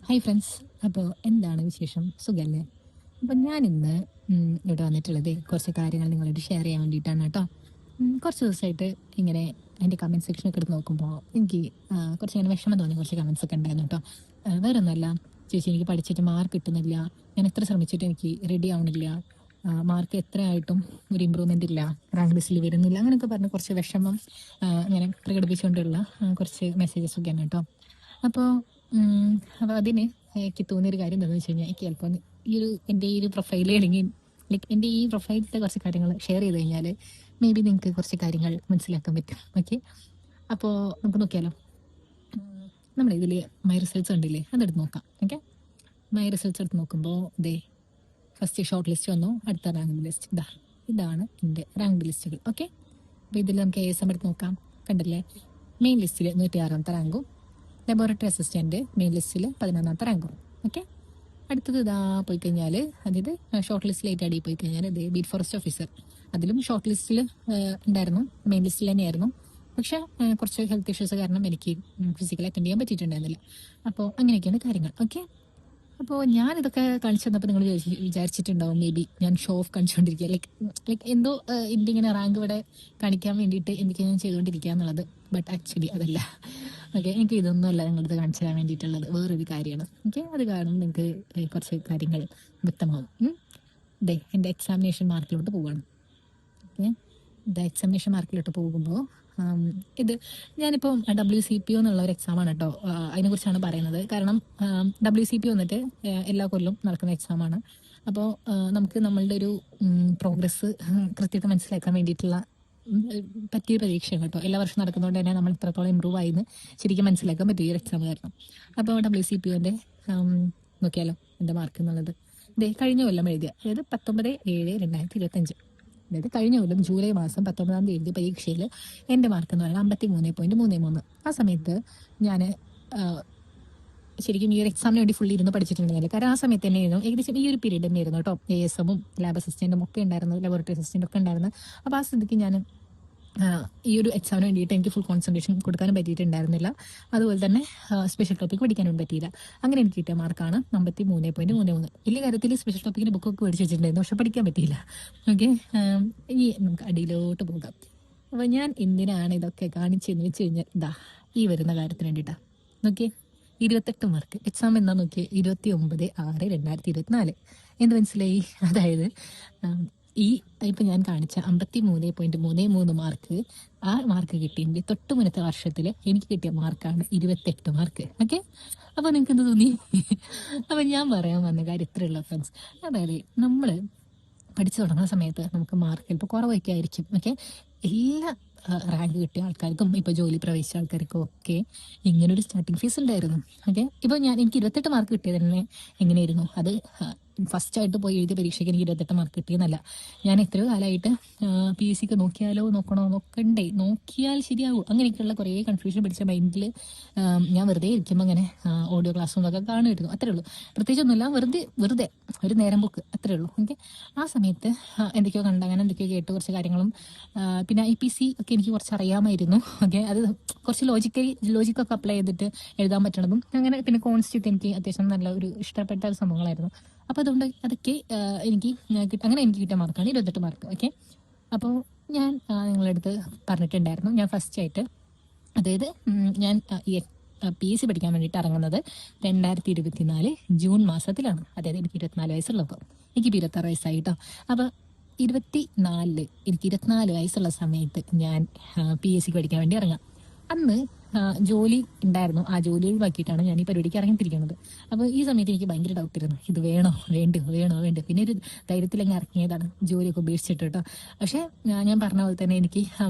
Hi friends. അപ്പോൾ എന്താണ് വിശേഷം? സുഖല്ലേ? അപ്പം ഞാനിന്ന് ഇവിടെ വന്നിട്ടുള്ളത് കുറച്ച് കാര്യങ്ങൾ നിങ്ങളോട് ഷെയർ ചെയ്യാൻ വേണ്ടിയിട്ടാണ് കേട്ടോ. കുറച്ച് ദിവസമായിട്ട് ഇങ്ങനെ എൻ്റെ കമൻറ്റ് സെക്ഷനൊക്കെ എടുത്ത് നോക്കുമ്പോൾ എനിക്ക് കുറച്ച് ഇങ്ങനെ വിഷമം തോന്നി കുറച്ച് കമൻസ് ഒക്കെ ഉണ്ടായിരുന്നു കേട്ടോ. വേറെ ഒന്നുമല്ല, ചേച്ചി എനിക്ക് പഠിച്ചിട്ട് മാർക്ക് കിട്ടുന്നില്ല, ഞാൻ എത്ര ശ്രമിച്ചിട്ട് എനിക്ക് റെഡി ആവണില്ല, മാർക്ക് എത്ര ആയിട്ടും ഒരു ഇമ്പ്രൂവ്മെൻ്റ് ഇല്ല, റാങ്ക് ലിസ്റ്റിൽ വരുന്നില്ല, അങ്ങനെയൊക്കെ പറഞ്ഞ് കുറച്ച് വിഷമം ഇങ്ങനെ പ്രകടിപ്പിച്ചുകൊണ്ടുള്ള കുറച്ച് മെസ്സേജസ് ഒക്കെയാണ് കേട്ടോ. അപ്പോൾ അപ്പോൾ അതിന് എനിക്ക് തോന്നിയൊരു കാര്യം എന്താണെന്ന് വെച്ച് കഴിഞ്ഞാൽ, എനിക്ക് ചിലപ്പോൾ എൻ്റെ ഈ ഒരു പ്രൊഫൈൽ അല്ലെങ്കിൽ ലൈക്ക് എൻ്റെ ഈ പ്രൊഫൈലിലത്തെ കുറച്ച് കാര്യങ്ങൾ ഷെയർ ചെയ്ത് കഴിഞ്ഞാൽ മേ ബി നിങ്ങൾക്ക് കുറച്ച് കാര്യങ്ങൾ മനസ്സിലാക്കാൻ പറ്റും. ഓക്കെ, അപ്പോൾ നമുക്ക് നോക്കിയാലോ. നമ്മുടെ ഇതിൽ മൈ റിസൾട്ട്സ് ഉണ്ടില്ലേ, അതെടുത്ത് നോക്കാം. ഓക്കെ, മൈ റിസൾട്ട്സ് എടുത്ത് നോക്കുമ്പോൾ ഇതേ ഫസ്റ്റ് ഷോർട്ട് ലിസ്റ്റ് വന്നു, അടുത്ത റാങ്ക് ലിസ്റ്റ് ഇതാണ് എൻ്റെ റാങ്ക് ലിസ്റ്റുകൾ. ഓക്കെ, അപ്പോൾ ഇതിൽ നമുക്ക് ASM എടുത്ത് നോക്കാം. കണ്ടല്ലേ, മെയിൻ ലിസ്റ്റിൽ 106ാമത്തെ റാങ്കും ലബോറട്ടറി അസിസ്റ്റൻറ്റ് മെയിൻ ലിസ്റ്റിൽ 11ാമത്തെ റാങ്കും. ഓക്കെ, അടുത്തത് ഇതാ പോയി കഴിഞ്ഞാൽ, അതായത് ഷോർട്ട് ലിസ്റ്റിലായിട്ട് അടി പോയി കഴിഞ്ഞാൽ ഇത് ബീറ്റ് ഫോറസ്റ്റ് ഓഫീസർ. അതിലും ഷോർട്ട് ലിസ്റ്റിൽ ഉണ്ടായിരുന്നു, മെയിൻ ലിസ്റ്റിൽ തന്നെയായിരുന്നു. പക്ഷേ കുറച്ച് ഹെൽത്ത് ഇഷ്യൂസ് കാരണം എനിക്ക് ഫിസിക്കൽ അറ്റൻഡ് ചെയ്യാൻ പറ്റിയിട്ടുണ്ടായിരുന്നില്ല. അപ്പോൾ അങ്ങനെയൊക്കെയാണ് കാര്യങ്ങൾ. ഓക്കെ, അപ്പോൾ ഞാനിതൊക്കെ കാണിച്ചു തന്നപ്പോൾ നിങ്ങൾ വിചാരിച്ചിട്ടുണ്ടാവും മേ ബി ഞാൻ ഷോ ഓഫ് കാണിച്ചുകൊണ്ടിരിക്കുക, ലൈക്ക് എന്തോ എൻ്റെ ഇങ്ങനെ റാങ്ക് ഇവിടെ കാണിക്കാൻ വേണ്ടിയിട്ട് എനിക്ക് ഞാൻ ചെയ്തുകൊണ്ടിരിക്കുക എന്നുള്ളത്. ബട്ട് ആക്ച്വലി അതല്ല. ഓക്കെ, എനിക്ക് ഇതൊന്നുമല്ല നിങ്ങളിത് കാണിച്ചു തരാൻ വേണ്ടിയിട്ടുള്ളത്, വേറൊരു കാര്യമാണ്. ഓക്കെ, അത് കാരണം നിങ്ങൾക്ക് കുറച്ച് കാര്യങ്ങൾ വ്യക്തമാവും. എൻ്റെ എക്സാമിനേഷൻ മാർക്കിലോട്ട് പോവുകയാണ്. ഓക്കെ, എക്സാമിനേഷൻ മാർക്കിലോട്ട് പോകുമ്പോൾ ഇത് ഞാനിപ്പോൾ WCPO എന്നുള്ള ഒരു എക്സാമാണ് കേട്ടോ. അതിനെക്കുറിച്ചാണ് പറയുന്നത്. കാരണം WCPO വന്നിട്ട് എല്ലാ കൊല്ലവും നടക്കുന്ന എക്സാമാണ്. അപ്പോൾ നമുക്ക് നമ്മളുടെ ഒരു പ്രോഗ്രസ് കൃത്യമായിട്ട് മനസ്സിലാക്കാൻ വേണ്ടിയിട്ടുള്ള പറ്റിയ പരീക്ഷയാണ് കേട്ടോ. എല്ലാ വർഷവും നടക്കുന്നതുകൊണ്ട് തന്നെ നമ്മൾ ഇത്രത്തോളം ഇമ്പ്രൂവ് ആയിന്ന് ശരിക്കും മനസ്സിലാക്കാൻ പറ്റും ഈ ഒരു എക്സാം കാരണം. അപ്പോൾ WCPOൻ്റെ നോക്കിയാലോ എൻ്റെ മാർക്ക് എന്നുള്ളത്. കഴിഞ്ഞ കൊല്ലം എഴുതിയ, അതായത് 19/7/2025, അതായത് കഴിഞ്ഞ കൊല്ലം ജൂലൈ മാസം 19-ാം തീയതി എഴുതിയ പരീക്ഷയിൽ എൻ്റെ മാർക്ക് എന്ന് പറയുന്നത് 53.33. ആ സമയത്ത് ഞാൻ ശരിക്കും ഈ ഒരു എക്സാമിന് വേണ്ടി ഫുള്ളി ഇരുന്ന് പഠിച്ചിട്ടുണ്ടായിരുന്നില്ല. കാരണം ആ സമയത്ത് തന്നെയായിരുന്നു, ഏകദേശം ഈ ഒരു പീരീഡ് തന്നെയായിരുന്നു കേട്ടോ, ASM-ഉം ലാബ് അസിസ്റ്റൻറ്റും ഒക്കെ ഉണ്ടായിരുന്നു, ലബോറട്ടറി അസിസ്റ്റൻ്റ് ഒക്കെ ഉണ്ടായിരുന്നു. അപ്പോൾ ആ സ്ഥിതിക്ക് ഞാൻ ഈ ഒരു എക്സാമിന് വേണ്ടിയിട്ട് എനിക്ക് ഫുൾ കോൺസെൻട്രേഷൻ കൊടുക്കാനും പറ്റിയിട്ടുണ്ടായിരുന്നില്ല. അതുപോലെ തന്നെ സ്പെഷ്യൽ ടോപ്പിക് പഠിക്കാനും പറ്റിയില്ല. അങ്ങനെ എനിക്ക് കിട്ടിയ മാർക്കാണ് 53.33. വലിയ കാര്യത്തിൽ സ്പെഷ്യൽ ടോപ്പിക്കിൻ്റെ ബുക്കൊക്കെ മേടിച്ച് വെച്ചിട്ടുണ്ടായിരുന്നു, പക്ഷെ പഠിക്കാൻ പറ്റിയില്ല. ഓക്കെ, ഇനി നമുക്ക് അടിയിലോട്ട് പോകാം. അപ്പോൾ ഞാൻ എന്തിനാണ് ഇതൊക്കെ കാണിച്ചതെന്ന് വെച്ച് കഴിഞ്ഞാൽ ഈ വരുന്ന കാര്യത്തിന് വേണ്ടിയിട്ടാണ്. നോക്കിയേ, 28 മാർക്ക് എക്സാം എന്താ നോക്കിയേ, 29/6/2024. എന്ത് മനസ്സിലായി? അതായത് ഈ ഇപ്പം ഞാൻ കാണിച്ച 53.33 മാർക്ക്, ആ മാർക്ക് കിട്ടിയെങ്കിൽ തൊട്ട് മുന്നത്തെ വർഷത്തിൽ എനിക്ക് കിട്ടിയ മാർക്കാണ് 28 മാർക്ക്. ഓക്കെ, അപ്പോൾ നിങ്ങൾക്ക് എന്ത് തോന്നി? അപ്പം ഞാൻ പറയാൻ വന്ന കാര്യം ഇത്രയുള്ള ഫ്രണ്ട്സ്. അതായത് നമ്മൾ പഠിച്ചു തുടങ്ങുന്ന സമയത്ത് നമുക്ക് മാർക്ക് ചിലപ്പോൾ കുറവൊക്കെ ആയിരിക്കും. ഓക്കെ, എല്ലാ റാങ്ക് കിട്ടിയ ആൾക്കാർക്കും ഇപ്പോൾ ജോലി പ്രവേശിച്ച ആൾക്കാർക്കും ഒക്കെ ഇങ്ങനൊരു സ്റ്റാർട്ടിങ് ഫീസ് ഉണ്ടായിരുന്നു. ഓക്കെ, ഇപ്പോൾ എനിക്ക് 28 മാർക്ക് കിട്ടിയത് തന്നെ എങ്ങനെയായിരുന്നു, അത് ഫസ്റ്റായിട്ട് പോയി എഴുതിയ പരീക്ഷയ്ക്ക് എനിക്ക് 28 മാർക്ക് കിട്ടിയെന്നല്ല. ഞാൻ എത്രയോ കാലമായിട്ട് PSC നോക്കണ്ടേ, നോക്കിയാൽ ശരിയാവും, അങ്ങനെയൊക്കെയുള്ള കുറേ കൺഫ്യൂഷൻ പിടിച്ച മൈൻഡിൽ ഞാൻ വെറുതെ ഇരിക്കുമ്പോൾ അങ്ങനെ ഓഡിയോ ക്ലാസ്സും ഒക്കെ കാണുമായിരുന്നു. അത്രേ ഉള്ളൂ, പ്രത്യേകിച്ചൊന്നുമില്ല, വെറുതെ ഒരു നേരം പോക്ക്, അത്രേ ഉള്ളൂ. ഓക്കെ, ആ സമയത്ത് എന്തൊക്കെയോ കണ്ട് അങ്ങനെ എന്തൊക്കെയോ കേട്ട് കുറച്ച് കാര്യങ്ങളും പിന്നെ IPC ഒക്കെ എനിക്ക് കുറച്ച് അറിയാമായിരുന്നു. ഓക്കെ, അത് കുറച്ച് ലോജിക്കൊക്കെ അപ്ലൈ ചെയ്തിട്ട് എഴുതാൻ പറ്റണതും അങ്ങനെ. പിന്നെ കോൺസ്റ്റിറ്റ്യൂട്ട് എനിക്ക് അത്യാവശ്യം നല്ല ഒരു ഇഷ്ടപ്പെട്ട ഒരു സംഭവങ്ങളായിരുന്നു. അപ്പോൾ അതുകൊണ്ട് അതൊക്കെ എനിക്ക് അങ്ങനെ എനിക്ക് കിട്ടിയ മാർക്കാണ് 28 മാർക്ക്. ഓക്കെ, അപ്പോൾ ഞാൻ നിങ്ങളുടെ അടുത്ത് പറഞ്ഞിട്ടുണ്ടായിരുന്നു, ഞാൻ ഫസ്റ്റായിട്ട്, അതായത് ഞാൻ ഈ PSC പഠിക്കാൻ വേണ്ടിയിട്ട് ഇറങ്ങുന്നത് 2024 ജൂൺ മാസത്തിലാണ്. അതായത് എനിക്ക് 24 വയസ്സുള്ളപ്പോൾ, എനിക്ക് 26 വയസ്സായി കേട്ടോ. അപ്പോൾ 24 എനിക്ക് 24 വയസ്സുള്ള സമയത്ത് ഞാൻ PSC പഠിക്കാൻ വേണ്ടി ഇറങ്ങാം. അന്ന് ജോലി ഉണ്ടായിരുന്നു, ആ ജോലി ഒഴിവാക്കിയിട്ടാണ് ഞാൻ ഈ പരിപാടിക്ക് ഇറങ്ങിത്തിരിക്കുന്നത്. അപ്പോൾ ഈ സമയത്ത് എനിക്ക് ഭയങ്കര ഡൗട്ടായിരുന്നു, ഇത് വേണോ വേണ്ടോ. പിന്നെ ഒരു ധൈര്യത്തിലങ്ങ് ഇറങ്ങിയതാണ്, ജോലിയൊക്കെ ഉപേക്ഷിച്ചിട്ട് കേട്ടോ. പക്ഷേ ഞാൻ പറഞ്ഞ പോലെ തന്നെ എനിക്ക്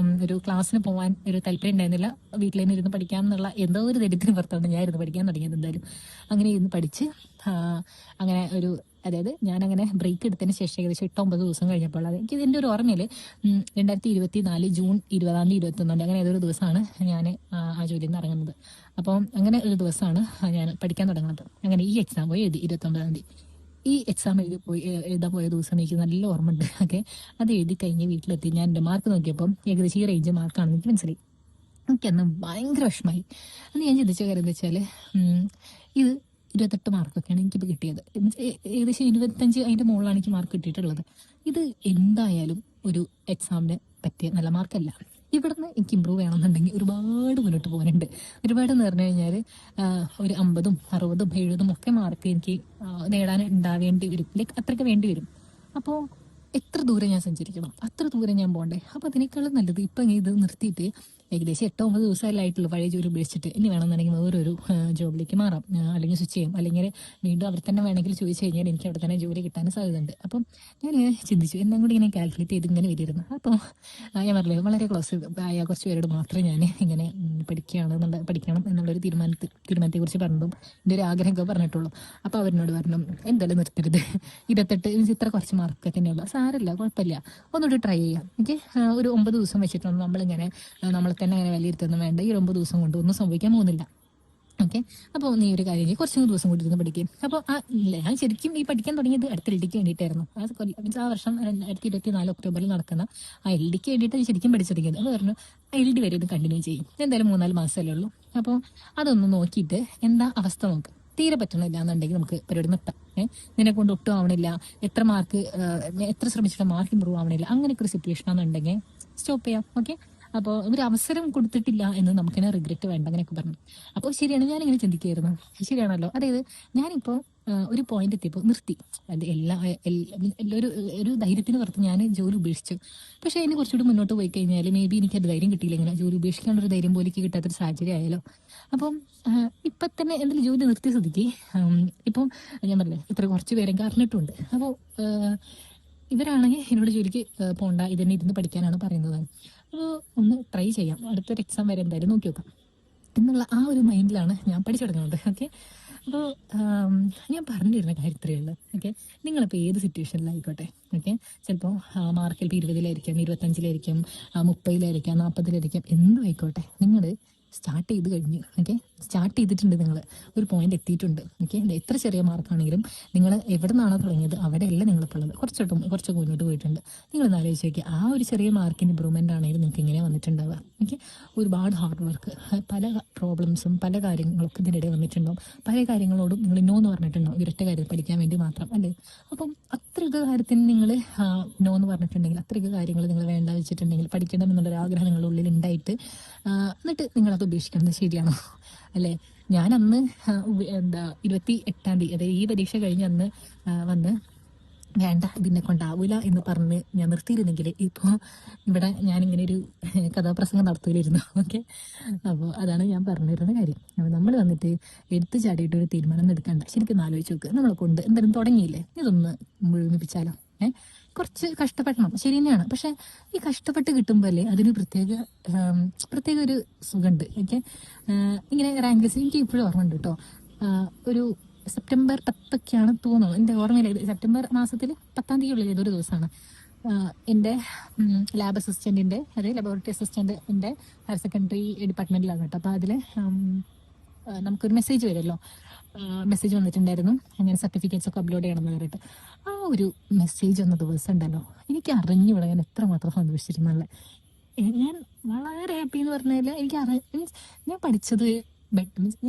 ഒരു ക്ലാസ്സിന് പോകാൻ ഒരു താല്പര്യം ഉണ്ടായിരുന്നില്ല. വീട്ടിൽ തന്നെ ഇരുന്ന് പഠിക്കാമെന്നുള്ള എന്തോ ഒരു ധൈര്യത്തിന് പുറത്താണ് ഞാൻ ഇരുന്ന് പഠിക്കാൻ തുടങ്ങിയത്. എന്തായാലും അങ്ങനെ ഇരുന്ന് പഠിച്ച് അങ്ങനെ ഒരു, അതായത് ഞാനങ്ങനെ ബ്രേക്ക് എടുത്തതിന് ശേഷം ഏകദേശം 8-9 ദിവസം കഴിഞ്ഞപ്പോൾ, അത് എനിക്ക് ഇതിൻ്റെ ഒരു ഓർമ്മയിൽ 2024 ജൂൺ 20-ാം തീയതി 21 അങ്ങനെ ഏതൊരു ദിവസമാണ് ഞാൻ ആ ജോലിയിൽ നിന്ന് ഇറങ്ങുന്നത്. അപ്പം അങ്ങനെ ഒരു ദിവസമാണ് ഞാൻ പഠിക്കാൻ തുടങ്ങുന്നത്. അങ്ങനെ ഈ എക്സാം പോയി എഴുതി 29-ാം തീയതി. ഈ എക്സാം എഴുതാൻ പോയ ദിവസം എനിക്ക് നല്ല ഓർമ്മ ഉണ്ട്. ഓക്കെ, അത് എഴുതി കഴിഞ്ഞ് വീട്ടിലെത്തി ഞാൻ എൻ്റെ മാർക്ക് നോക്കിയപ്പം ഏകദേശം ഈ റേഞ്ച് മാർക്കാണെന്ന് എനിക്ക് മനസ്സിലായി. എനിക്കന്ന് ഭയങ്കര വിഷമമായി. അന്ന് ഞാൻ ചിന്തിച്ച കാര്യം എന്താ വെച്ചാൽ, ഇത് 28 മാർക്കൊക്കെയാണ് എനിക്കിപ്പോൾ കിട്ടിയത്. ഏകദേശം 25 അതിൻ്റെ മുകളിലാണ് എനിക്ക് മാർക്ക് കിട്ടിയിട്ടുള്ളത്. ഇത് എന്തായാലും ഒരു എക്സാമിന് പറ്റിയ നല്ല മാർക്കല്ല. ഇവിടുന്ന് എനിക്ക് ഇമ്പ്രൂവ് ചെയ്യണമെന്നുണ്ടെങ്കിൽ ഒരുപാട് മുന്നോട്ട് പോകാനുണ്ട്. ഒരുപാടെന്ന് പറഞ്ഞു കഴിഞ്ഞാൽ ഒരു 50ഉം 60ഉം 70ഉം ഒക്കെ മാർക്ക് എനിക്ക് നേടാൻ ഉണ്ടാവേണ്ടി വരും. ലൈക്ക് അത്രയ്ക്ക് വേണ്ടി വരും. അപ്പോൾ എത്ര ദൂരം ഞാൻ സഞ്ചരിക്കണം, അത്ര ദൂരം ഞാൻ പോകണ്ടേ. അപ്പോൾ അതിനേക്കാളും നല്ലത് ഇപ്പം ഇത് നിർത്തിയിട്ട് ഏകദേശം 8-9 ദിവസമല്ലേ ആയിട്ടുള്ളൂ പഴയ ജോലി ഉപേക്ഷിച്ചിട്ട്. ഇനി വേണമെന്നുണ്ടെങ്കിൽ വേറൊരു ജോബിലേക്ക് മാറാം, അല്ലെങ്കിൽ സ്വിച്ച് ചെയ്യും, അല്ലെങ്കിൽ വീണ്ടും അവിടെ തന്നെ വേണമെങ്കിൽ ചോദിച്ചു കഴിഞ്ഞാൽ എനിക്ക് അവിടെ തന്നെ ജോലി കിട്ടാനും സാധ്യതയുണ്ട്. അപ്പം ഞാൻ ചിന്തിച്ചു, എല്ലാം കൂടി ഇങ്ങനെ കാൽക്കുലേറ്റ് ചെയ്ത് ഇങ്ങനെ വരിയിരുന്നു. അപ്പോൾ ഞാൻ പറഞ്ഞില്ലേ, വളരെ ക്ലോസ് ആയ കുറച്ച് പേരോട് മാത്രമേ ഞാൻ ഇങ്ങനെ പഠിക്കണം എന്നുള്ളൊരു തീരുമാനത്തെക്കുറിച്ച് പറഞ്ഞതും എൻ്റെ ഒരു ആഗ്രഹമൊക്കെ പറഞ്ഞിട്ടുള്ളൂ. അപ്പോൾ അവരിനോട് പറഞ്ഞു, എന്തായാലും നിർത്തരുത്, 28 ഇത്ര കുറച്ച് മാർക്ക് തന്നെയുള്ളൂ, സാരമില്ല, കുഴപ്പമില്ല, ഒന്നുകൂടി ട്രൈ ചെയ്യാം. ഓക്കെ, ഒരു 9 ദിവസം വെച്ചിട്ടൊന്നും നമ്മളിങ്ങനെ നമ്മളെ തന്നെ അങ്ങനെ വിലയിരുത്തൊന്നും വേണ്ട. ഈ 9 ദിവസം കൊണ്ട് ഒന്നും സംഭവിക്കാൻ പോകുന്നില്ല. ഓക്കെ, അപ്പോൾ നീ ഒരു കാര്യം ചെയ്യും, കുറച്ച് ദിവസം കൂടി ഇരുന്ന് പഠിക്കും. അപ്പോൾ ഞാൻ ശരിക്കും ഈ പഠിക്കാൻ തുടങ്ങിയത് അടുത്ത LD-ക്ക് വേണ്ടിയിട്ടായിരുന്നു. ആ വർഷം 2024 ഒക്ടോബറിൽ നടക്കുന്ന ആ LD-ക്ക് വേണ്ടിയിട്ട് ശരിക്കും പഠിച്ചു തുടങ്ങിയത്. അത് പറഞ്ഞു LD വരെ ഇത് കണ്ടിന്യൂ ചെയ്യും, എന്തായാലും 3-4 മാസമല്ലേ ഉള്ളൂ. അപ്പോൾ അതൊന്ന് നോക്കിയിട്ട് എന്താ അവസ്ഥ നോക്ക്. തീരെ പറ്റണില്ല എന്നുണ്ടെങ്കിൽ നമുക്ക് പരിപാടി നിർത്താം. നിന്നെ കൊണ്ട് ഒട്ടും ആവണില്ല, എത്ര ശ്രമിച്ചിട്ട് മാർക്ക് ഇമ്പ്രൂവ് ആവണില്ല, അങ്ങനെയൊക്കെ ഒരു സിറ്റുവേഷൻ ആണെന്നുണ്ടെങ്കിൽ സ്റ്റോപ്പ് ചെയ്യാം. ഓക്കെ, അപ്പോൾ ഒരു അവസരം കൊടുത്തിട്ടില്ല എന്ന് നമുക്കിനെ റിഗ്രറ്റ് വേണ്ട, അങ്ങനെയൊക്കെ പറഞ്ഞു. അപ്പോൾ ശരിയാണ്, ഞാനിങ്ങനെ ചിന്തിക്കുകയായിരുന്നു, ശരിയാണല്ലോ. അതായത് ഞാനിപ്പോൾ ഒരു പോയിന്റ് എത്തിയപ്പോൾ നിർത്തി. അത് ഒരു ധൈര്യത്തിന് പുറത്ത് ഞാൻ ജോലി ഉപേക്ഷിച്ചു. പക്ഷേ ഇനി കുറച്ചുകൂടി മുന്നോട്ട് പോയി കഴിഞ്ഞാൽ മേ ബി എനിക്കത് ധൈര്യം കിട്ടിയില്ല, ഇങ്ങനെ ജോലി ഉപേക്ഷിക്കാനുള്ളൊരു ധൈര്യം പോലും കിട്ടാത്തൊരു സാഹചര്യം ആയാലോ. അപ്പം ഇപ്പം തന്നെ എന്തെങ്കിലും ജോലി നിർത്തിയ സ്ഥിതിക്ക് ഇപ്പം ഞാൻ പറഞ്ഞില്ലേ, ഇത്ര കുറച്ച് പേരെങ്കിൽ അറിഞ്ഞിട്ടുണ്ട്. അപ്പോൾ ഇവരാണെങ്കിൽ എന്നോട് ജോലിക്ക് പോകണ്ട, ഇതന്നെ ഇരുന്ന് പഠിക്കാനാണ് പറയുന്നത്. അപ്പോൾ ഒന്ന് ട്രൈ ചെയ്യാം, അടുത്തൊരു എക്സാം വരെ എന്തായാലും നോക്കി നോക്കാം എന്നുള്ള ആ ഒരു മൈൻഡിലാണ് ഞാൻ പഠിച്ചു തുടങ്ങുന്നത്. ഓക്കെ, അപ്പോൾ ഞാൻ പറഞ്ഞിരുന്ന കാര്യത്തിലുള്ളത്, ഓക്കെ, നിങ്ങളിപ്പോൾ ഏത് സിറ്റുവേഷനിലായിക്കോട്ടെ, ഓക്കെ, ചിലപ്പോൾ മാർക്ക് ചിലപ്പോൾ 20-ലായിരിക്കാം, 25-ലായിരിക്കാം, 30-ലായിരിക്കാം, 40-ലായിരിക്കാം, എന്തും ആയിക്കോട്ടെ, നിങ്ങൾ സ്റ്റാർട്ട് ചെയ്ത് കഴിഞ്ഞു. ഓക്കെ, സ്റ്റാർട്ട് ചെയ്തിട്ടുണ്ട്, നിങ്ങൾ ഒരു പോയിന്റ് എത്തിയിട്ടുണ്ട്. ഓക്കെ, എത്ര ചെറിയ മാർക്കാണെങ്കിലും നിങ്ങൾ എവിടെ നിന്നാണോ തുടങ്ങിയത് അവിടെയല്ല നിങ്ങളിപ്പോൾ ഉള്ളത്, കുറച്ചൊക്കെ മുന്നോട്ട് പോയിട്ടുണ്ട്. നിങ്ങൾ ആലോചിച്ച് നോക്കിയാൽ ആ ഒരു ചെറിയ മാർക്കിൻ്റെ ഇമ്പ്രൂവ്മെൻ്റ് ആണെങ്കിലും നിങ്ങൾക്ക് ഇങ്ങനെ വന്നിട്ടുണ്ടാവുക. ഓക്കെ, ഒരുപാട് ഹാർഡ് വർക്ക്, പല പ്രോബ്ലംസും പല കാര്യങ്ങളൊക്കെ ഇതിനിടെ വന്നിട്ടുണ്ടാവും. പല കാര്യങ്ങളോടും നിങ്ങൾ നോ എന്ന് പറഞ്ഞിട്ടുണ്ടാവും, ഒരൊറ്റ കാര്യം പഠിക്കാൻ വേണ്ടി മാത്രം, അല്ലേ. അപ്പം അത്രയൊക്കെ കാര്യത്തിന് നിങ്ങൾ നോ എന്ന് പറഞ്ഞിട്ടുണ്ടെങ്കിൽ, അത്രയൊക്കെ കാര്യങ്ങൾ നിങ്ങൾ വേണ്ട വെച്ചിട്ടുണ്ടെങ്കിൽ, പഠിക്കണം എന്നുള്ളൊരു ആഗ്രഹം നിങ്ങളുടെ ഉള്ളിൽ ഉണ്ടായിട്ട് എന്നിട്ട് നിങ്ങളത് ഉപേക്ഷിക്കുന്നത് ശരിയാണോ? അല്ലേ. ഞാൻ അന്ന് 28-ാം തീയതി, അതായത് ഈ പരീക്ഷ കഴിഞ്ഞ് അന്ന് വന്ന് വേണ്ട, ഇതിനെ കൊണ്ടാവൂല എന്ന് പറഞ്ഞ് ഞാൻ നിർത്തിയിരുന്നെങ്കിൽ ഇപ്പോൾ ഇവിടെ ഞാനിങ്ങനെ ഒരു കഥാപ്രസംഗം നടത്തൂലായിരുന്നു. ഓക്കെ, അപ്പോൾ അതാണ് ഞാൻ പറഞ്ഞിരുന്ന കാര്യം. അപ്പോൾ നമ്മൾ വന്നിട്ട് എടുത്തു ചാടിയിട്ട് ഒരു തീരുമാനം എടുക്കണ്ട. ശരിക്കും ആലോചിച്ച് നോക്ക്, നമ്മളെ കൊണ്ട് എന്തായാലും തുടങ്ങിയില്ലേ, ഇതൊന്ന് മുഴുമിപ്പിച്ചാലോ. കുറച്ച് കഷ്ടപ്പെടണം, ശരി തന്നെയാണ്. പക്ഷെ ഈ കഷ്ടപ്പെട്ട് കിട്ടുമ്പോഴല്ലേ അതിന് പ്രത്യേക ഒരു സുഖമുണ്ട്. ഓക്കെ, ഇങ്ങനെ റാങ്ക് ലിസ്റ്റ് എനിക്ക് ഇപ്പോഴും ഓർമ്മയുണ്ട് കേട്ടോ. ഒരു സെപ്റ്റംബർ 10 തോന്നുന്നു, എൻ്റെ ഓർമ്മയില്ല. സെപ്റ്റംബർ മാസത്തിൽ 10-ാം തീയതി ഏതൊരു ദിവസമാണ് എൻ്റെ ലാബ് അസിസ്റ്റൻറ്റിൻ്റെ, അതായത് ലബോറട്ടറി അസിസ്റ്റൻറ്റിൻ്റെ ഹയർ സെക്കൻഡറി ഡിപ്പാർട്ട്മെൻറ്റിലാണ് കേട്ടോ. അപ്പോൾ അതിൽ നമുക്കൊരു മെസ്സേജ് വരുമല്ലോ, മെസ്സേജ് വന്നിട്ടുണ്ടായിരുന്നു അങ്ങനെ സർട്ടിഫിക്കറ്റ്സ് ഒക്കെ അപ്ലോഡ് ചെയ്യണമെന്ന് പറഞ്ഞിട്ട്. ആ ഒരു മെസ്സേജ് വന്ന ദിവസം ഉണ്ടല്ലോ, എനിക്ക് അറിഞ്ഞുകൂടാ ഞാൻ എത്രമാത്രം സന്തോഷിച്ചിരുന്നുള്ള. ഞാൻ വളരെ ഹാപ്പി എന്ന് പറഞ്ഞാൽ മീൻസ് ഞാൻ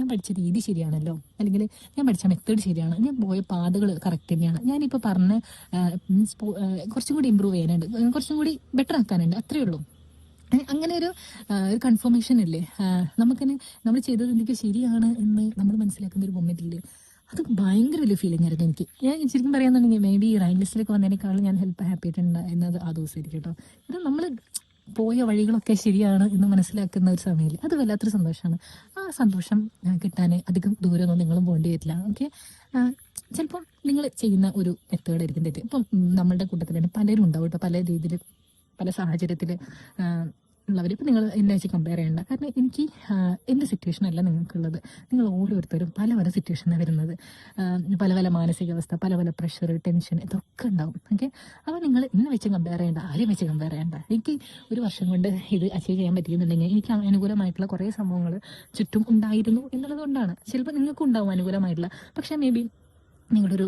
പഠിച്ച രീതി ശരിയാണല്ലോ, അല്ലെങ്കിൽ ഞാൻ പഠിച്ച മെത്തേഡ് ശരിയാണ്, ഞാൻ പോയ പാതകൾ കറക്റ്റ് തന്നെയാണ്. ഞാനിപ്പോൾ പറഞ്ഞ കുറച്ചും കൂടി ഇമ്പ്രൂവ് ചെയ്യാനുണ്ട്, കുറച്ചും കൂടി ബെറ്റർ ആക്കാനുണ്ട്, അത്രയേ ഉള്ളൂ. അങ്ങനെ ഒരു കൺഫർമേഷൻ ഇല്ലേ നമുക്കിന്, നമ്മൾ ചെയ്തത് എന്തൊക്കെ ശരിയാണ് എന്ന് നമ്മൾ മനസ്സിലാക്കുന്ന ഒരു മൊമെന്റ് ഇല്ലേ, അത് ഭയങ്കര വലിയ ഫീലിംഗ് ആയിരുന്നു എനിക്ക്. ഞാൻ ശരിക്കും പറയാന്നുണ്ടെങ്കിൽ മേ ബി റാങ്ക് ലിസ്റ്റിലേക്ക് വന്നതിനേക്കാളും ഞാൻ ഹാപ്പി ആയിട്ടുണ്ട് എന്നത് ആ ദിവസമായിരിക്കും കേട്ടോ. ഇത് നമ്മൾ പോയ വഴികളൊക്കെ ശരിയാണ് എന്ന് മനസ്സിലാക്കുന്ന ഒരു സമയമില്ല, അത് വല്ലാത്തൊരു സന്തോഷമാണ്. ആ സന്തോഷം കിട്ടാൻ അധികം ദൂരമൊന്നും നിങ്ങളും പോകേണ്ടി വരില്ല. ഓക്കെ, ചിലപ്പം നിങ്ങൾ ചെയ്യുന്ന ഒരു മെത്തേഡായിരിക്കും തെറ്റ്. ഇപ്പം നമ്മളുടെ കൂട്ടത്തിൽ തന്നെ പലരും ഉണ്ടാവും കേട്ടോ, പല രീതിയിൽ പല സാഹചര്യത്തിൽ ഉള്ളവർ. ഇപ്പം നിങ്ങൾ എന്നെ വെച്ച് കമ്പയർ ചെയ്യേണ്ട, കാരണം എനിക്ക് എൻ്റെ സിറ്റുവേഷനല്ല നിങ്ങൾക്കുള്ളത്. നിങ്ങൾ ഓരോരുത്തരും പല പല സിറ്റുവേഷനാണ് വരുന്നത്, പല പല മാനസികാവസ്ഥ, പല പല പ്രഷർ, ടെൻഷൻ, ഇതൊക്കെ ഉണ്ടാവും. ഓക്കെ, അപ്പോൾ നിങ്ങൾ എന്നെ വെച്ച് കമ്പയർ ചെയ്യേണ്ട, ആരെയും വെച്ച് കമ്പയർ ചെയ്യേണ്ട. എനിക്ക് ഒരു വർഷം കൊണ്ട് ഇത് അച്ചീവ് ചെയ്യാൻ പറ്റിയെന്നുണ്ടെങ്കിൽ എനിക്ക് അനുകൂലമായിട്ടുള്ള കുറേ സംഭവങ്ങൾ ചുറ്റും ഉണ്ടായിരുന്നു എന്നുള്ളത് കൊണ്ടാണ്. ചിലപ്പോൾ നിങ്ങൾക്കും ഉണ്ടാവും അനുകൂലമായിട്ടുള്ള, പക്ഷേ മേ ബി നിങ്ങളൊരു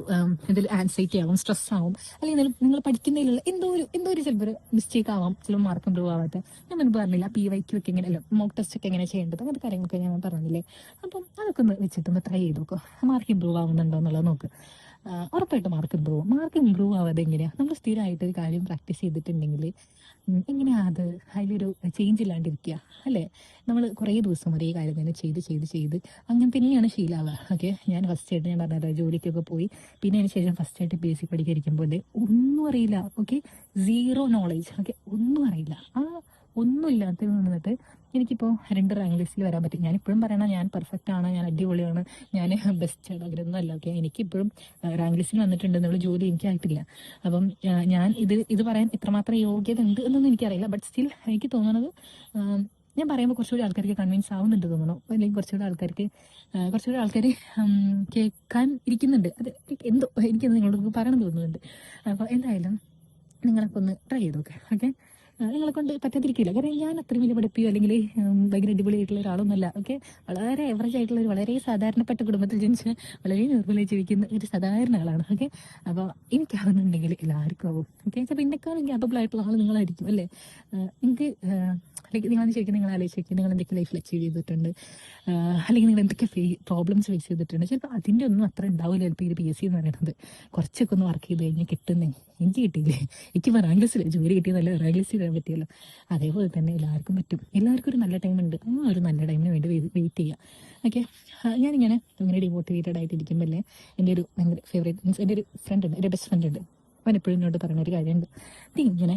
ഇതിൽ ആൻസൈറ്റി ആവും, സ്ട്രെസ് ആവും, അല്ലെങ്കിൽ നിങ്ങൾ പഠിക്കുന്നതിലുള്ള എന്തോ ഒരു ചിലപ്പോൾ ഒരു മിസ്റ്റേക്ക് ആവാം, ചിലപ്പോൾ മാർക്ക് ഇമ്പ്രൂവ് ആവാത്ത. ഞാൻ മുൻപ് പറഞ്ഞില്ല PYQ ഒക്കെ എങ്ങനെ അല്ല മോക്ക് ടെസ്റ്റ് ഒക്കെ എങ്ങനെ ചെയ്യേണ്ടത്, അങ്ങനത്തെ കാര്യങ്ങളൊക്കെ ഞാൻ പറഞ്ഞില്ലേ. അപ്പം അതൊക്കെ ഒന്ന് വെച്ചിട്ടൊന്ന് ട്രൈ ചെയ്ത് നോക്കുക. മാർക്ക് ഇമ്പ്രൂവ് ആവുന്നുണ്ടോ എന്നുള്ളത് നോക്ക്. ഉറപ്പായിട്ടും മാർക്ക് ഇമ്പ്രൂവ് ആവാതെ എങ്ങനെയാണ്? നമ്മൾ സ്ഥിരമായിട്ട് ഒരു കാര്യം പ്രാക്ടീസ് ചെയ്തിട്ടുണ്ടെങ്കിൽ എങ്ങനെയാ അത് അതിലൊരു ചേഞ്ച് ഇല്ലാണ്ടിരിക്കുക, അല്ലേ? നമ്മൾ കുറേ ദിവസം ഒരേ കാര്യം തന്നെ ചെയ്ത് അങ്ങനെ തന്നെയാണ് ശീലാവുക. ഓക്കെ, ഞാൻ ഫസ്റ്റ് ആയിട്ട് ഞാൻ പറഞ്ഞത് ജോലിക്കൊക്കെ പോയി, പിന്നെ അതിന് ശേഷം ഫസ്റ്റ് ആയിട്ട് ബേസിക് പഠിക്കാതിരിക്കുമ്പോൾ ഒന്നും അറിയില്ല. Okay, zero knowledge. ഓക്കെ, ഒന്നും അറിയില്ല. ഒന്നും ഇല്ലാത്തത് നിന്നിട്ട് എനിക്കിപ്പോൾ 2 റാങ്ക് ലിസ്റ്റിൽ വരാൻ പറ്റും. ഞാനിപ്പോഴും പറയണം, ഞാൻ പെർഫെക്റ്റ് ആണ്, ഞാൻ അടിപൊളിയാണ്, ഞാൻ ബെസ്റ്റ് ആണ്, അല്ല. ഓക്കെ, എനിക്കിപ്പോഴും റാങ്ക് ലിസ്റ്റിൽ വന്നിട്ടുണ്ട് എന്നുള്ള ജോലി എനിക്കായിട്ടില്ല. അപ്പം ഞാൻ ഇത് പറയാൻ എത്രമാത്രം യോഗ്യത ഉണ്ട് എന്നൊന്നും എനിക്കറിയില്ല. ബട്ട് സ്റ്റിൽ എനിക്ക് തോന്നുന്നത് ഞാൻ പറയുമ്പോൾ കുറച്ചുകൂടി ആൾക്കാർക്ക് കൺവിൻസ് ആവുന്നുണ്ട് തോന്നുന്നു, അല്ലെങ്കിൽ കുറച്ചുകൂടി ആൾക്കാർ കേൾക്കാൻ ഇരിക്കുന്നുണ്ട്. അത് എന്തോ എനിക്കത് നിങ്ങളോട് പറയണം തോന്നുന്നുണ്ട്. അപ്പോൾ എന്തായാലും നിങ്ങളൊക്കെ ഒന്ന് ട്രൈ ചെയ്ത് നോക്കെ. ഓക്കെ, നിങ്ങളെ കൊണ്ട് പറ്റാതിരിക്കില്ല. കാരണം ഞാൻ അത്രയും വലിയ പഠിപ്പിയോ അല്ലെങ്കിൽ ഭയങ്കര അടിപൊളിയായിട്ടുള്ള ഒരാളൊന്നുമല്ല. ഓക്കെ, വളരെ ആവറേജ് ആയിട്ടുള്ള ഒരു വളരെ സാധാരണപ്പെട്ട കുടുംബത്തിൽ ജനിച്ച് വളരെ നോർമലായി ജീവിക്കുന്ന ഒരു സാധാരണ ആളാണ്. ഓക്കെ, അപ്പോൾ എനിക്കാവുന്നുണ്ടെങ്കിൽ എല്ലാവർക്കും ആവും. ഓക്കെ, ചിലപ്പോൾ എന്നെക്കാളും ക്യാപ്പബിൾ ആയിട്ടുള്ള ആൾ നിങ്ങളായിരിക്കും, അല്ലേ? നിങ്ങൾക്ക് ലൈക്ക് നിങ്ങളെന്ന് ശരിക്കും നിങ്ങൾ ആലോചിക്കും, നിങ്ങൾ എന്തൊക്കെ ലൈഫിൽ അച്ചീവ് ചെയ്തിട്ടുണ്ട്, അല്ലെങ്കിൽ നിങ്ങൾ എന്തൊക്കെ പ്രോബ്ലംസ് ഫേസ് ചെയ്തിട്ടുണ്ട്. ചിലപ്പോൾ അതിൻ്റെ ഒന്നും അത്ര ഉണ്ടാവില്ല. ചിലപ്പോൾ ഈ PSC എന്ന് പറയുന്നത് കുറച്ചൊക്കെ ഒന്ന് വർക്ക് ചെയ്ത് കഴിഞ്ഞാൽ കിട്ടുന്നേ. എനിക്ക് കിട്ടിയില്ലേ? എനിക്ക് റാങ്ക് ലിസ്റ്റിൽ ജോലി കിട്ടിയതല്ല, റാങ്ക് ലിസ്റ്റ് ഇടാൻ പറ്റിയല്ലോ. അതേപോലെ തന്നെ എല്ലാവർക്കും പറ്റും. എല്ലാവർക്കും ഒരു നല്ല ടൈം ഉണ്ട്. ഒരു നല്ല ടൈമിന് വേണ്ടി വെയിറ്റ് ചെയ്യുക. ഓക്കെ, ഞാനിങ്ങനെ ഡിമോട്ടിവേറ്റഡ് ആയിട്ടിരിക്കുമ്പോൾ അല്ലേ, എൻ്റെ ഒരു ഭയങ്കര ഫേവറേറ്റ് മീൻസ് എൻ്റെ ഒരു ഫ്രണ്ട് ഉണ്ട്, എൻ്റെ ബെസ്റ്റ് ഫ്രണ്ട് ഉണ്ട്. അവൻ എപ്പോഴും എന്നോട് പറയുന്ന ഒരു കാര്യമുണ്ട്. നീ ഇങ്ങനെ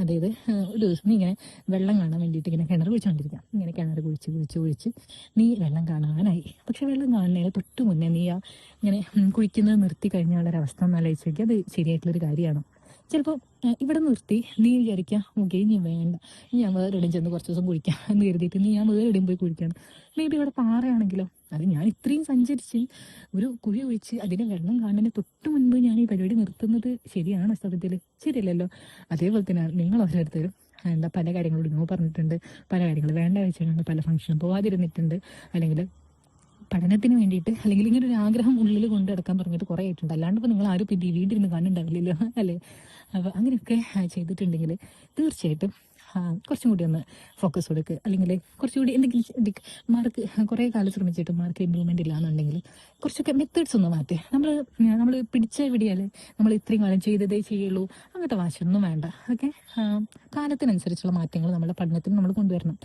അതായത് ഒരു ദിവസം നീ ഇങ്ങനെ വെള്ളം കാണാൻ വേണ്ടിയിട്ട് ഇങ്ങനെ കിണർ കുഴിച്ചുകൊണ്ടിരിക്കുക. ഇങ്ങനെ കിണർ കുഴിച്ച് നീ വെള്ളം കാണാനായി. പക്ഷെ വെള്ളം കാണുന്നതിന് തൊട്ട് മുന്നേ നീ ഇങ്ങനെ കുഴിക്കുന്നത് നിർത്തി കഴിഞ്ഞുള്ളൊരവസ്ഥ ഒന്ന് ആലോചിച്ച് നോക്കി. അത് ശരിയായിട്ടുള്ളൊരു കാര്യമാണോ? ചിലപ്പോൾ ഇവിടെ നിർത്തി നീ വിചാരിക്കുക, ഓക്കെ ഇനി വേണ്ട, ഞാൻ വേറെ എവിടെയും ചെന്ന് കുറച്ച് ദിവസം കുഴിക്കാം എന്ന് കരുതിയിട്ട് ഞാൻ വേറെ എവിടെയും പോയി കുഴിക്കുകയാണ്. മേ ബി ഇവിടെ പാറയാണെങ്കിലോ, അത് ഞാൻ ഇത്രയും സഞ്ചരിച്ച് ഒരു കുഴി ഒഴിച്ച് അതിന് വെള്ളം കാണുന്നതിന് തൊട്ട് മുൻപ് ഞാൻ ഈ പരിപാടി നിർത്തുന്നത് ശരിയാണ്? സത്യത്തിൽ ശരിയല്ലല്ലോ. അതേപോലെ തന്നെ നിങ്ങൾ ഓരോരുത്തരും പല കാര്യങ്ങളോട് നോ പറഞ്ഞിട്ടുണ്ട്, പല കാര്യങ്ങൾ വേണ്ട വെച്ചിട്ടുണ്ട്, പല ഫംഗ്ഷനും പോകാതിരുന്നിട്ടുണ്ട്, അല്ലെങ്കിൽ പഠനത്തിന് വേണ്ടിയിട്ട് അല്ലെങ്കിൽ ഇങ്ങനെ ഒരു ആഗ്രഹം ഉള്ളിൽ കൊണ്ട് നടക്കാൻ പറഞ്ഞിട്ട് കുറേ ആയിട്ടുണ്ട്. അല്ലാണ്ട് ഇപ്പോൾ നിങ്ങൾ ആരും പിന്നെ വീട്ടിലിരുന്ന് കാണുന്നുണ്ടാവില്ലല്ലോ, അല്ലേ? അപ്പോൾ അങ്ങനെയൊക്കെ ചെയ്തിട്ടുണ്ടെങ്കിൽ തീർച്ചയായിട്ടും കുറച്ചും കൂടി ഒന്ന് ഫോക്കസ് കൊടുക്കുക. അല്ലെങ്കിൽ കുറച്ചുകൂടി എന്തെങ്കിലും മാർക്ക് കുറേ കാലം ശ്രമിച്ചിട്ട് മാർക്ക് ഇമ്പ്രൂവ്മെൻ്റ് ഇല്ലാന്നുണ്ടെങ്കിൽ കുറച്ചൊക്കെ മെത്തേഡ്സ് ഒന്ന് മാറ്റി. നമ്മൾ പിടിച്ച പിടിയാൽ നമ്മൾ ഇത്രയും കാലം ചെയ്തതേ ചെയ്യുള്ളൂ, അങ്ങനത്തെ വാശിയൊന്നും വേണ്ട. ഓക്കെ, കാലത്തിനനുസരിച്ചുള്ള മാറ്റങ്ങൾ നമ്മുടെ പഠനത്തിന് നമ്മൾ കൊണ്ടുവരണം.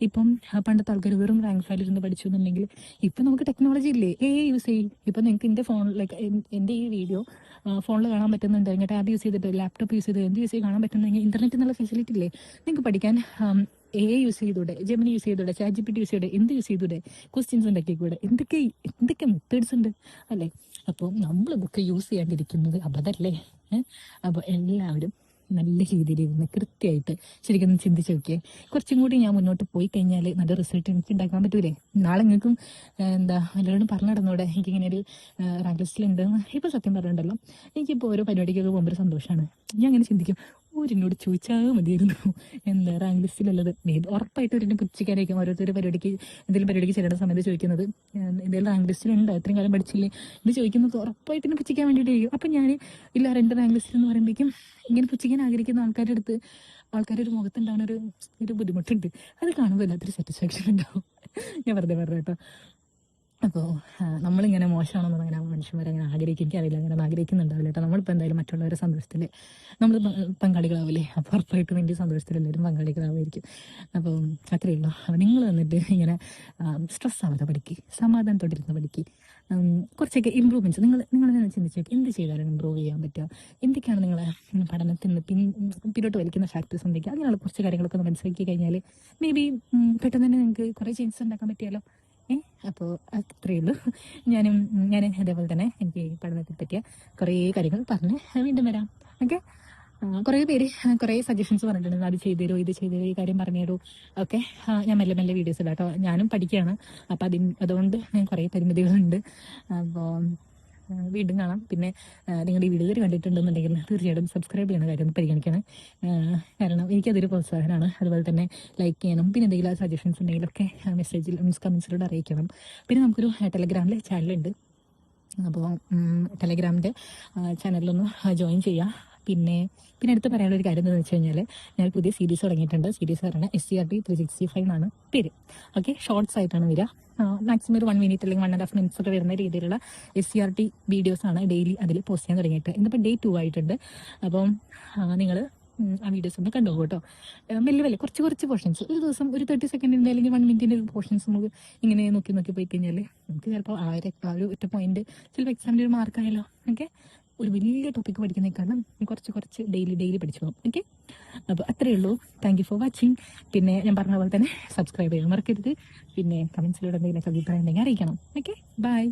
ഇപ്പം പണ്ടത്തെ ആൾക്കാർ വെറും റാങ്ക് ഫയലിൽ ഇരുന്ന് പഠിച്ചു എന്നുണ്ടെങ്കിൽ ഇപ്പം നമുക്ക് ടെക്നോളജി ഇല്ലേ, യൂസ് ചെയ്യും. ഇപ്പം നിങ്ങൾക്ക് എൻ്റെ ഫോൺ ലൈക്ക് എൻ്റെ ഈ വീഡിയോ ഫോണിൽ കാണാൻ പറ്റുന്നുണ്ട്, അല്ലെങ്കിൽ ടാബ് യൂസ് ചെയ്തിട്ട് ലാപ്ടോപ്പ് യൂസ് ചെയ്ത് എന്ത് യൂസ് ചെയ്ത് കാണാൻ പറ്റുന്നെങ്കിൽ ഇന്റർനെറ്റ് എന്നുള്ള ഫെസിലിറ്റി ഇല്ലേ? നിങ്ങൾക്ക് പഠിക്കാൻ യൂസ് ചെയ്തൂടെ, ജെമിനി യൂസ് ചെയ്തൂടെ, ChatGPT യൂസ് ചെയ്തൂടെ, എന്ത് യൂസ് ചെയ്തൂടെ, ക്വസ്റ്റ്യൻസ് ഉണ്ടാക്കിക്കൂടെ, എന്തൊക്കെ മെത്തേഡ്സ് ഉണ്ട്, അല്ലേ? അപ്പോൾ നമ്മൾ ഇതൊക്കെ യൂസ് ചെയ്യാണ്ടിരിക്കുന്നത് അബദ്ധല്ലേ? അപ്പോൾ എല്ലാവരും നല്ല രീതിയിൽ ഇരുന്ന് കൃത്യമായിട്ട് ശരിക്കും ചിന്തിച്ച് നോക്കിയേ. കുറച്ചും കൂടി ഞാൻ മുന്നോട്ട് പോയി കഴിഞ്ഞാൽ നല്ല റിസൾട്ട് എനിക്ക് ഉണ്ടാക്കാൻ പറ്റൂലേ? നാളെ നിങ്ങൾക്കും എല്ലാവരോടും പറഞ്ഞു നടന്നൂടെ എനിക്കിങ്ങനെ ഒരു റാങ്ക് ലിസ്റ്റിലുണ്ടെന്ന്? ഇപ്പോൾ സത്യം പറഞ്ഞിട്ടുണ്ടല്ലോ, എനിക്കിപ്പോൾ ഓരോ പരിപാടിക്കൊക്കെ പോകുമ്പോൾ സന്തോഷമാണ്. ഞാൻ അങ്ങനെ ചിന്തിക്കും, എന്നോട് ചോദിച്ചാൽ മതിയായിരുന്നു റാങ്ക് ലിസ്റ്റിലുള്ളത്. ഉറപ്പായിട്ട് ഒരു പുച്ഛിക്കാനായിരിക്കും ഓരോരുത്തർ എന്തെങ്കിലും പരിപാടിക്ക് ചെല്ലുന്ന സമയത്ത് ചോദിക്കുന്നത്, എന്തെങ്കിലും റാങ്ക് ലിസ്റ്റിലുണ്ട്, ഇത്രയും കാലം പഠിച്ചില്ലേ, ഇത് ചോദിക്കുന്നത് ഉറപ്പായിട്ട് എന്നെ പുച്ഛിക്കാൻ വേണ്ടിയിട്ടായിരിക്കും. അപ്പം ഞാൻ ഇല്ല എൻ്റെ റാങ്ക് ലിസ്റ്റ് എന്ന് പറയുമ്പോഴേക്കും ഇങ്ങനെ പുച്ഛിക്കാൻ ആഗ്രഹിക്കുന്ന ആൾക്കാരുടെ മുഖത്തുണ്ടാവുന്ന ഒരു ബുദ്ധിമുട്ടുണ്ട്. അത് കാണുമ്പോൾ എല്ലാത്തൊരു സാറ്റിസ്ഫാക്ഷൻ ഉണ്ടാവും. ഞാൻ വെറുതെ പറഞ്ഞു കേട്ടോ. അപ്പോൾ നമ്മളിങ്ങനെ മോശമാണെന്ന് അങ്ങനെ മനുഷ്യന്മാരങ്ങനെ ആഗ്രഹിക്കും. എനിക്കറിയില്ല, അങ്ങനെ ആഗ്രഹിക്കുന്നുണ്ടാവില്ല കേട്ടോ. നമ്മളിപ്പോൾ എന്തായാലും മറ്റുള്ളവരുടെ സന്തോഷത്തിൽ നമ്മൾ പങ്കാളികളാവില്ലേ? അപ്പോൾ ഉറപ്പായിട്ടും എൻ്റെ സന്തോഷത്തിൽ എല്ലാവരും പങ്കാളികളാവുമായിരിക്കും. അപ്പോൾ അത്രയേ ഉള്ളൂ. അപ്പോൾ നിങ്ങൾ വന്നിട്ട് ഇങ്ങനെ സ്ട്രെസ് ആവാതെ പഠിക്കുക, സമാധാനത്തോടെ ഇരുന്ന് പഠിക്കുക. കുറച്ചൊക്കെ ഇമ്പ്രൂവ്മെൻറ്റ്സ് നിങ്ങൾ ചിന്തിച്ച് നോക്കി, എന്ത് ചെയ്താലും ഇമ്പ്രൂവ് ചെയ്യാൻ പറ്റുക, എന്തൊക്കെയാണ് നിങ്ങളെ പഠനത്തിന് പിന്നോട്ട് വലിക്കുന്ന ഫാക്ടേഴ്സ് എന്തൊക്കെയാണ്, അങ്ങനെയുള്ള കുറച്ച് കാര്യങ്ങളൊക്കെ ഒന്ന് മനസ്സിലാക്കി കഴിഞ്ഞാൽ മേ ബി പെട്ടെന്ന് തന്നെ നിങ്ങൾക്ക് കുറേ ചേഞ്ചസ് ഉണ്ടാക്കാൻ പറ്റിയാലോ. അപ്പോൾ അത്രയേ ഉള്ളൂ. ഞാൻ അതേപോലെ തന്നെ എനിക്ക് പഠനത്തെ പറ്റിയ കുറേ കാര്യങ്ങൾ പറഞ്ഞ് വീണ്ടും വരാം. ഓക്കെ, കുറേ പേര് കുറേ സജഷൻസ് പറഞ്ഞിട്ടുണ്ട്, അത് ചെയ്തു തരുമോ, ഇത് ചെയ്തു തരുമോ, ഈ കാര്യം പറഞ്ഞു തരുമോ. ഓക്കെ, ഞാൻ മെല്ലെ വീഡിയോസ് ഇടാം കേട്ടോ. ഞാനും പഠിക്കുകയാണ്, അപ്പോൾ അതുകൊണ്ട് കുറേ പരിമിതികളുണ്ട്. അപ്പോൾ വീണ്ടും കാണാം. പിന്നെ നിങ്ങളുടെ ഈ വീഡിയോ കണ്ടിട്ടുണ്ടെന്നുണ്ടെങ്കിൽ തീർച്ചയായിട്ടും സബ്സ്ക്രൈബ് ചെയ്യുന്ന കാര്യം ഒന്ന് പരിഗണിക്കണം. കാരണം എനിക്കതൊരു പ്രോത്സാഹനമാണ്. അതുപോലെ തന്നെ ലൈക്ക് ചെയ്യണം. പിന്നെ എന്തെങ്കിലും സജഷൻസ് ഉണ്ടെങ്കിലൊക്കെ കമൻസിലൂടെ അറിയിക്കണം. പിന്നെ നമുക്കൊരു ടെലഗ്രാമിൽ ചാനലുണ്ട്, അപ്പോൾ ടെലഗ്രാമിൻ്റെ ചാനലിലൊന്ന് ജോയിൻ ചെയ്യുക. പിന്നെ എടുത്ത് പറയാനുള്ള ഒരു കാര്യം എന്താണെന്ന് വെച്ച് കഴിഞ്ഞാൽ ഞാൻ പുതിയ സീരീസ് തുടങ്ങിയിട്ടുണ്ട്. സീരീസ് പറഞ്ഞാൽ SCRT 365 എന്നാണ് പേര്. ഓക്കെ, ഷോർട്സ് ആയിട്ടാണ് വരിക. മാക്സിമം ഒരു 1 മിനിറ്റ് അല്ലെങ്കിൽ 1.5 മിനിറ്റ്സ് ഒക്കെ വരുന്ന രീതിയിലുള്ള SCRT വീഡിയോസാണ് ഡെയിലി അതിൽ പോസ്റ്റ് ചെയ്യാൻ തുടങ്ങിയിട്ട്. ഇന്നിപ്പോൾ Day 2 ആയിട്ടുണ്ട്. അപ്പം നിങ്ങൾ ആ വീഡിയോസ് ഒന്ന് കണ്ടുപോകും കേട്ടോ. വലിയ കുറച്ച് പോർഷൻസ് ഒരു ദിവസം ഒരു 30 സെക്കൻഡിൻ്റെ അല്ലെങ്കിൽ 1 മിനിറ്റിൻ്റെ പോർഷൻസ് നമുക്ക് ഇങ്ങനെ നോക്കി പോയി കഴിഞ്ഞാൽ നമുക്ക് ചിലപ്പോൾ ആ ഒരു ഒറ്റ പോയിന്റ് ചിലപ്പോൾ എക്സാമിൻ്റെ ഒരു മാർക്കായാലോ. ഓക്കെ, ഒരു വലിയ ടോപ്പിക്ക് പഠിക്കുന്നതിനേക്കാളും കുറച്ച് ഡെയിലി പഠിച്ചു പോകും. ഓക്കെ, അപ്പോൾ അത്രയേ ഉള്ളൂ. Thank you for watching. പിന്നെ ഞാൻ പറഞ്ഞ പോലെ തന്നെ സബ്സ്ക്രൈബ് ചെയ്യാൻ മറക്കരുത്. പിന്നെ കമൻസിലൂടെ എന്തെങ്കിലുമൊക്കെ അഭിപ്രായം ഉണ്ടെങ്കിൽ അറിയിക്കണം. Okay, by.